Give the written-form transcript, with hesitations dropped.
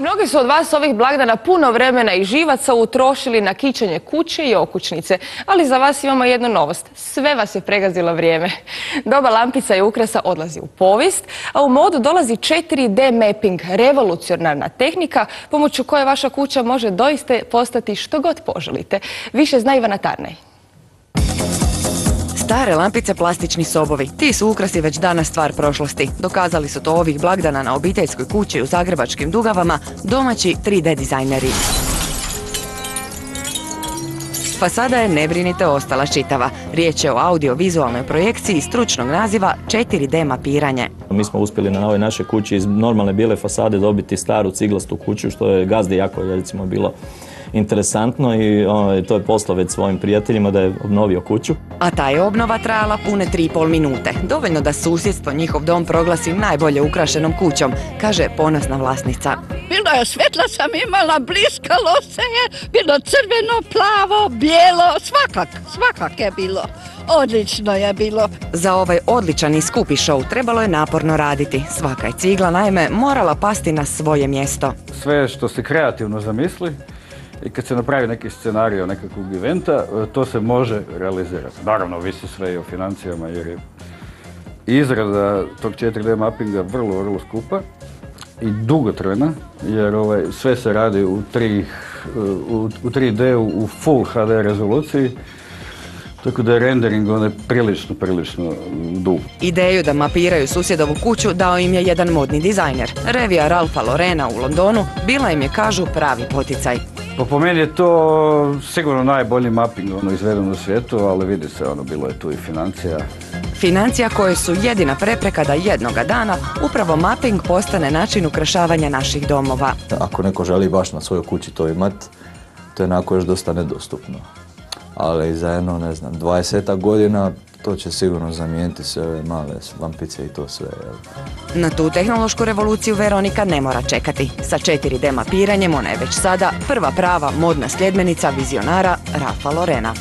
Mnogi su od vas ovih blagdana puno vremena i živaca utrošili na kićenje kuće i okućnice, ali za vas imamo jednu novost. Sve vas je pregazilo vrijeme. Doba lampica i ukrasa odlazi u povijest, a u modu dolazi 4D mapping, revolucionarna tehnika pomoću koje vaša kuća može doista postati što god poželite. Više zna Ivana Tarnej. Stare lampice, plastični sobovi. Ti su ukrasi već danas stvar prošlosti. Dokazali su to ovih blagdana na obiteljskoj kući u zagrebačkim Dugavama domaći 3D dizajneri. Fasada je, ne brinite, ostala čitava. Riječ je o audio-vizualnoj projekciji stručnog naziva 4D mapiranje. Mi smo uspjeli na ovoj našoj kući iz normalne bijele fasade dobiti staru ciglastu kuću, što je gazdi jako recimo bilo interesantno i to je poslao već svojim prijateljima da je obnovio kuću. A ta je obnova trajala pune 3,5 minute. Dovoljno da susjedstvo njihov dom proglasi najbolje ukrašenom kućom, kaže ponosna vlasnica. Bilo je svjetla sam imala, bliskalo se je, bilo crveno, plavo, bijelo, svakak je bilo. Odlično je bilo. Za ovaj odličan i skupi show trebalo je naporno raditi. Svaka je cigla naime morala pasti na svoje mjesto. Sve što se kreativno zamisli i kad se napravi neki scenario nekakvog eventa, to se može realizirati. Naravno, visi sve i o financijama jer je izrada tog 4D mappinga vrlo skupa i dugotrajna, jer sve se radi u 3D u full HD rezoluciji, tako da je rendering prilično dug. Ideju da mapiraju susjedovu kuću dao im je jedan modni dizajner. Revija Ralfa Laureena u Londonu bila im je, kažu, pravi poticaj. Pa po meni je to sigurno najbolji mapping izveden u svijetu, ali vidi se, bilo je tu i financija. Financija koje su jedina prepreka da jednoga dana upravo mapping postane način ukrašavanja naših domova. Ako neko želi baš na svojoj kući to imat, to je onako još dosta nedostupno. Ali za jedno, 20 godina to će sigurno zamijeniti sve ove male lampice i to sve. Na tu tehnološku revoluciju Veronika ne mora čekati. Sa 4D mapiranjem ona je već sada prva prava modna sljedbenica vizionara Ralfa Laureena.